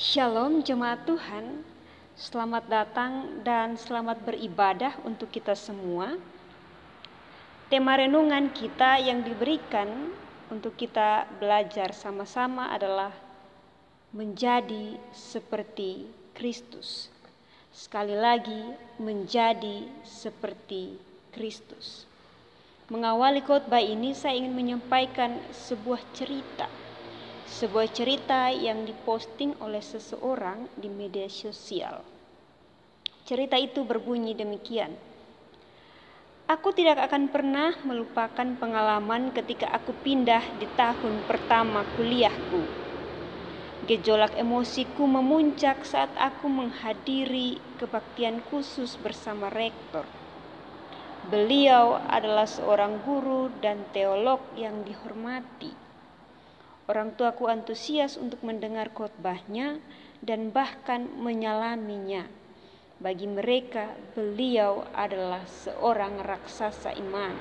Shalom jemaat Tuhan, selamat datang dan selamat beribadah untuk kita semua. Tema renungan kita yang diberikan untuk kita belajar sama-sama adalah menjadi seperti Kristus. Sekali lagi, menjadi seperti Kristus. Mengawali khotbah ini saya ingin menyampaikan sebuah cerita yang diposting oleh seseorang di media sosial. Cerita itu berbunyi demikian. Aku tidak akan pernah melupakan pengalaman ketika aku pindah di tahun pertama kuliahku. Gejolak emosiku memuncak saat aku menghadiri kebaktian khusus bersama rektor. Beliau adalah seorang guru dan teolog yang dihormati. Orang tuaku antusias untuk mendengar khotbahnya dan bahkan menyalaminya. Bagi mereka, beliau adalah seorang raksasa iman.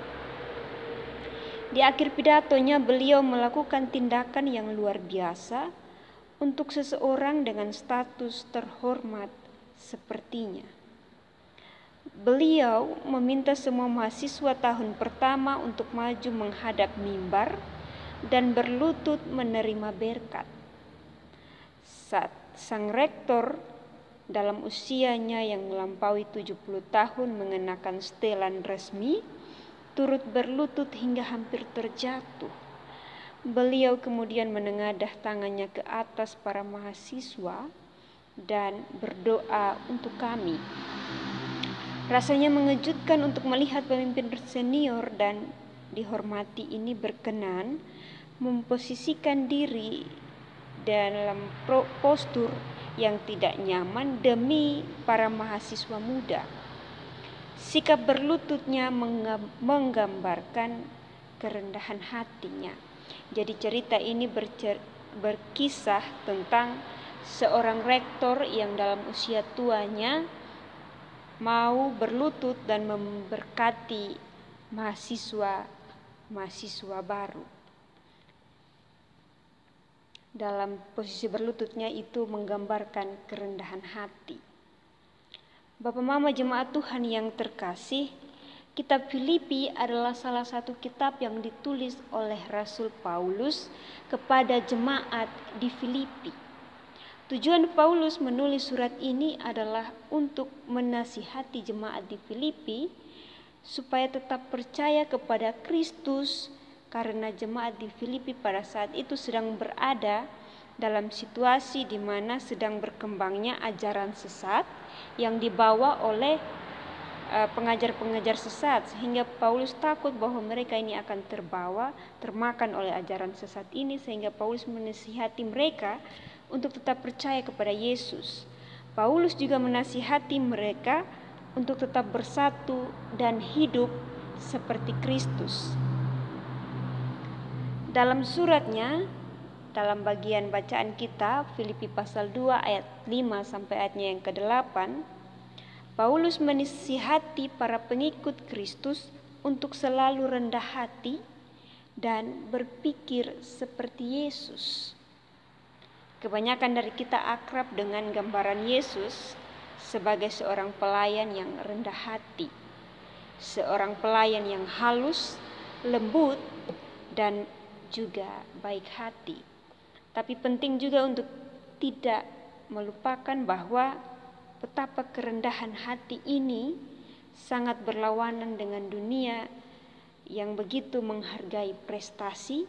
Di akhir pidatonya, beliau melakukan tindakan yang luar biasa untuk seseorang dengan status terhormat sepertinya. Beliau meminta semua mahasiswa tahun pertama untuk maju menghadap mimbar dan berlutut menerima berkat. Saat sang rektor dalam usianya yang melampaui 70 tahun mengenakan setelan resmi, turut berlutut hingga hampir terjatuh. Beliau kemudian menengadah tangannya ke atas para mahasiswa dan berdoa untuk kami. Rasanya mengejutkan untuk melihat pemimpin senior dan dihormati ini berkenan memposisikan diri dalam postur yang tidak nyaman demi para mahasiswa muda. Sikap berlututnya menggambarkan kerendahan hatinya. Jadi cerita ini berkisah tentang seorang rektor yang dalam usia tuanya mau berlutut dan memberkati mahasiswa baru. Dalam posisi berlututnya itu menggambarkan kerendahan hati. Bapak Mama jemaat Tuhan yang terkasih, kitab Filipi adalah salah satu kitab yang ditulis oleh Rasul Paulus kepada jemaat di Filipi. Tujuan Paulus menulis surat ini adalah untuk menasihati jemaat di Filipi supaya tetap percaya kepada Kristus, karena jemaat di Filipi pada saat itu sedang berada dalam situasi di mana sedang berkembangnya ajaran sesat yang dibawa oleh pengajar-pengajar sesat, sehingga Paulus takut bahwa mereka ini akan termakan oleh ajaran sesat ini, sehingga Paulus menasihati mereka untuk tetap percaya kepada Yesus. Paulus juga menasihati mereka untuk tetap bersatu dan hidup seperti Kristus. Dalam suratnya, dalam bagian bacaan kita, Filipi pasal 2 ayat 5 sampai ayatnya yang ke-8, Paulus menasihati para pengikut Kristus untuk selalu rendah hati dan berpikir seperti Yesus. Kebanyakan dari kita akrab dengan gambaran Yesus sebagai seorang pelayan yang rendah hati, seorang pelayan yang halus, lembut, dan juga baik hati. Tapi penting juga untuk tidak melupakan bahwa betapa kerendahan hati ini sangat berlawanan dengan dunia yang begitu menghargai prestasi,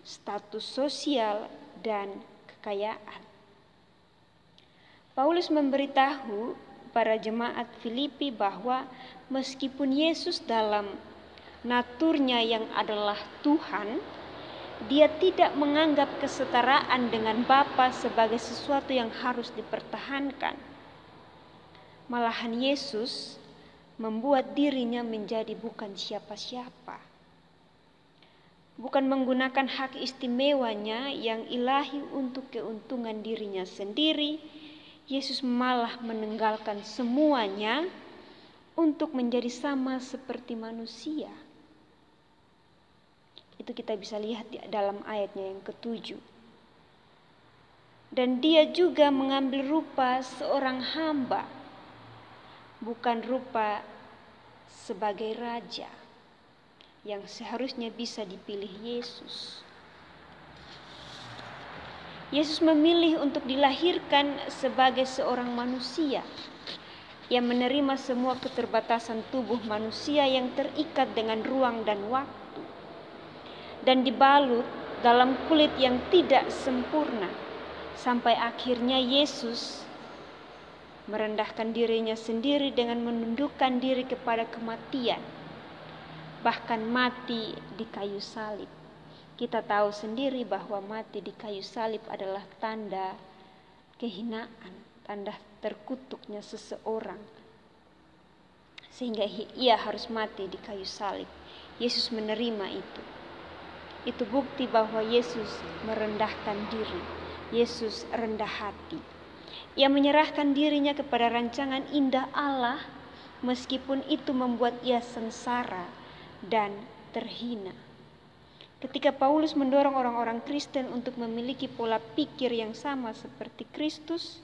status sosial, dan kekayaan. Paulus memberitahu para jemaat Filipi bahwa meskipun Yesus dalam naturnya yang adalah Tuhan, dia tidak menganggap kesetaraan dengan Bapa sebagai sesuatu yang harus dipertahankan. Malahan Yesus membuat dirinya menjadi bukan siapa-siapa. Bukan menggunakan hak istimewanya yang ilahi untuk keuntungan dirinya sendiri, Yesus malah meninggalkan semuanya untuk menjadi sama seperti manusia. Itu kita bisa lihat dalam ayatnya yang ke-7. Dan dia juga mengambil rupa seorang hamba, bukan rupa sebagai raja yang seharusnya bisa dipilih Yesus. Yesus memilih untuk dilahirkan sebagai seorang manusia yang menerima semua keterbatasan tubuh manusia yang terikat dengan ruang dan waktu, dan dibalut dalam kulit yang tidak sempurna, sampai akhirnya Yesus merendahkan dirinya sendiri dengan menundukkan diri kepada kematian, bahkan mati di kayu salib. Kita tahu sendiri bahwa mati di kayu salib adalah tanda kehinaan, tanda terkutuknya seseorang, sehingga ia harus mati di kayu salib. Yesus menerima itu. Itu bukti bahwa Yesus merendahkan diri. Yesus rendah hati. Ia menyerahkan dirinya kepada rancangan indah Allah, meskipun itu membuat ia sengsara dan terhina. Ketika Paulus mendorong orang-orang Kristen untuk memiliki pola pikir yang sama seperti Kristus,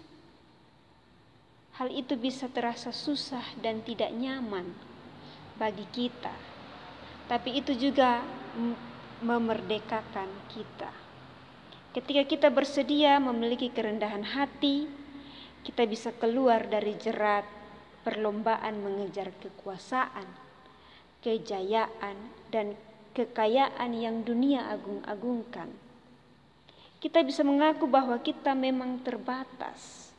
hal itu bisa terasa susah dan tidak nyaman bagi kita. Tapi itu juga memerdekakan kita. Ketika kita bersedia memiliki kerendahan hati, kita bisa keluar dari jerat perlombaan mengejar kekuasaan, kejayaan, dan kekayaan yang dunia agung-agungkan. Kita bisa mengaku bahwa kita memang terbatas.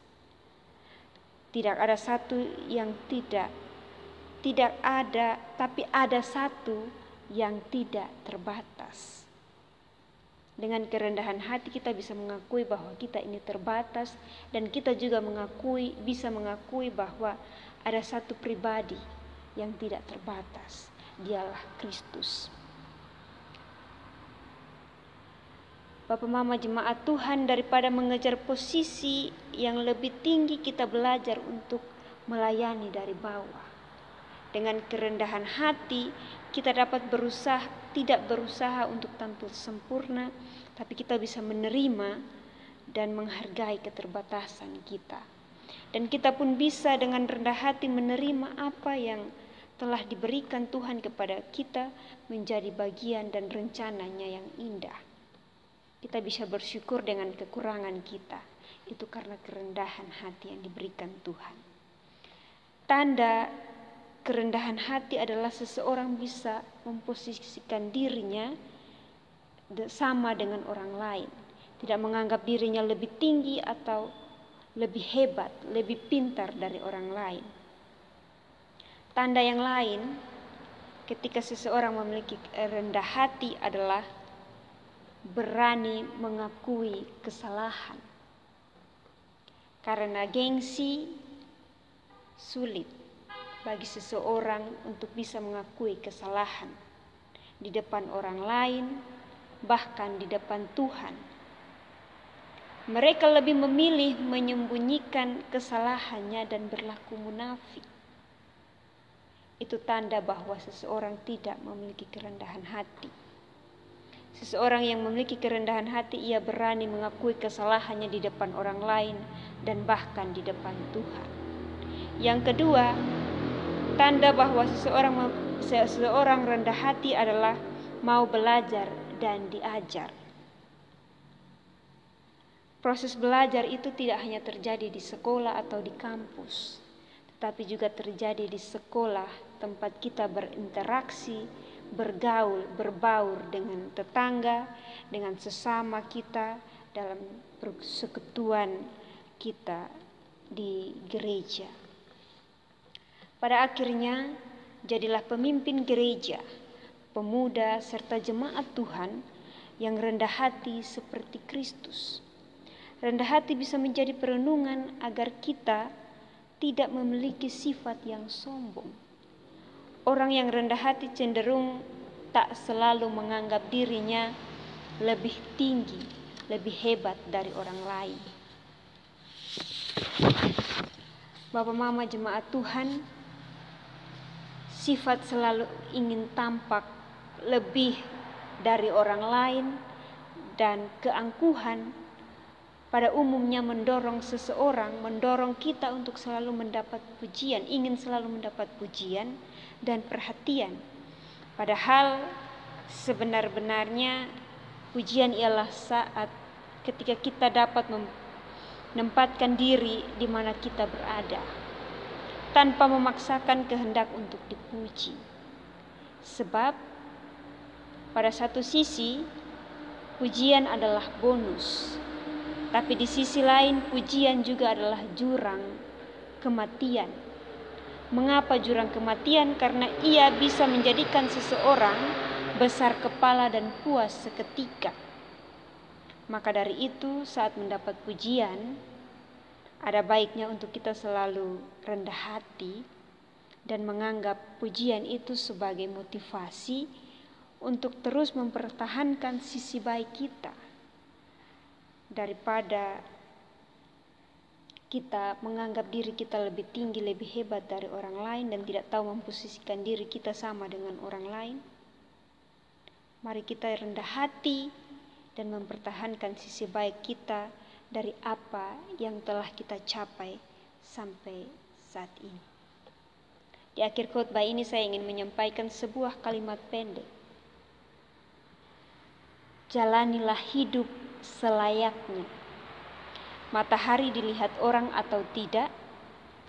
Tidak ada satu yang tidak ada, tapi ada satu yang tidak terbatas. Dengan kerendahan hati kita bisa mengakui bahwa kita ini terbatas, dan kita juga bisa mengakui bahwa ada satu pribadi yang tidak terbatas. Dialah Kristus. Bapak Mama jemaat Tuhan, daripada mengejar posisi yang lebih tinggi, kita belajar untuk melayani dari bawah. Dengan kerendahan hati, kita dapat tidak berusaha untuk tampil sempurna, tapi kita bisa menerima dan menghargai keterbatasan kita. Dan kita pun bisa dengan rendah hati menerima apa yang telah diberikan Tuhan kepada kita menjadi bagian dan rencananya yang indah. Kita bisa bersyukur dengan kekurangan kita. Itu karena kerendahan hati yang diberikan Tuhan. Tanda kerendahan hati adalah seseorang bisa memposisikan dirinya sama dengan orang lain. Tidak menganggap dirinya lebih tinggi atau lebih hebat, lebih pintar dari orang lain. Tanda yang lain ketika seseorang memiliki rendah hati adalah berani mengakui kesalahan. Karena gengsi sulit bagi seseorang untuk bisa mengakui kesalahan di depan orang lain, bahkan di depan Tuhan. Mereka lebih memilih menyembunyikan kesalahannya dan berlaku munafik. Itu tanda bahwa seseorang tidak memiliki kerendahan hati. Seseorang yang memiliki kerendahan hati, ia berani mengakui kesalahannya di depan orang lain dan bahkan di depan Tuhan. Yang kedua, tanda bahwa seseorang rendah hati adalah mau belajar dan diajar. Proses belajar itu tidak hanya terjadi di sekolah atau di kampus, tetapi juga terjadi di sekolah, tempat kita berinteraksi, bergaul, berbaur dengan tetangga, dengan sesama kita, dalam persekutuan kita di gereja. Pada akhirnya, jadilah pemimpin gereja, pemuda, serta jemaat Tuhan yang rendah hati seperti Kristus. Rendah hati bisa menjadi perenungan agar kita tidak memiliki sifat yang sombong. Orang yang rendah hati cenderung tak selalu menganggap dirinya lebih tinggi, lebih hebat dari orang lain. Bapak Mama jemaat Tuhan, sifat selalu ingin tampak lebih dari orang lain dan keangkuhan pada umumnya mendorong seseorang, mendorong kita untuk selalu mendapat pujian, ingin selalu mendapat pujian dan perhatian. Padahal sebenar-benarnya pujian ialah saat ketika kita dapat menempatkan diri di mana kita berada, tanpa memaksakan kehendak untuk dipuji. Sebab pada satu sisi pujian adalah bonus, tapi di sisi lain pujian juga adalah jurang kematian. Mengapa jurang kematian? Karena ia bisa menjadikan seseorang besar kepala dan puas seketika. Maka dari itu saat mendapat pujian, ada baiknya untuk kita selalu rendah hati dan menganggap pujian itu sebagai motivasi untuk terus mempertahankan sisi baik kita, daripada kita menganggap diri kita lebih tinggi, lebih hebat dari orang lain dan tidak tahu memposisikan diri kita sama dengan orang lain. Mari kita rendah hati dan mempertahankan sisi baik kita dari apa yang telah kita capai sampai saat ini. Di akhir khotbah ini saya ingin menyampaikan sebuah kalimat pendek. Jalanilah hidup selayaknya. Matahari dilihat orang atau tidak,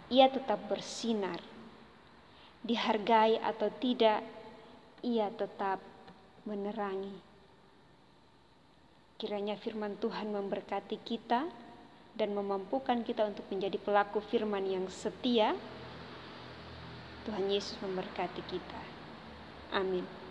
ia tetap bersinar. Dihargai atau tidak, ia tetap menerangi. Kiranya firman Tuhan memberkati kita dan memampukan kita untuk menjadi pelaku firman yang setia. Tuhan Yesus memberkati kita. Amin.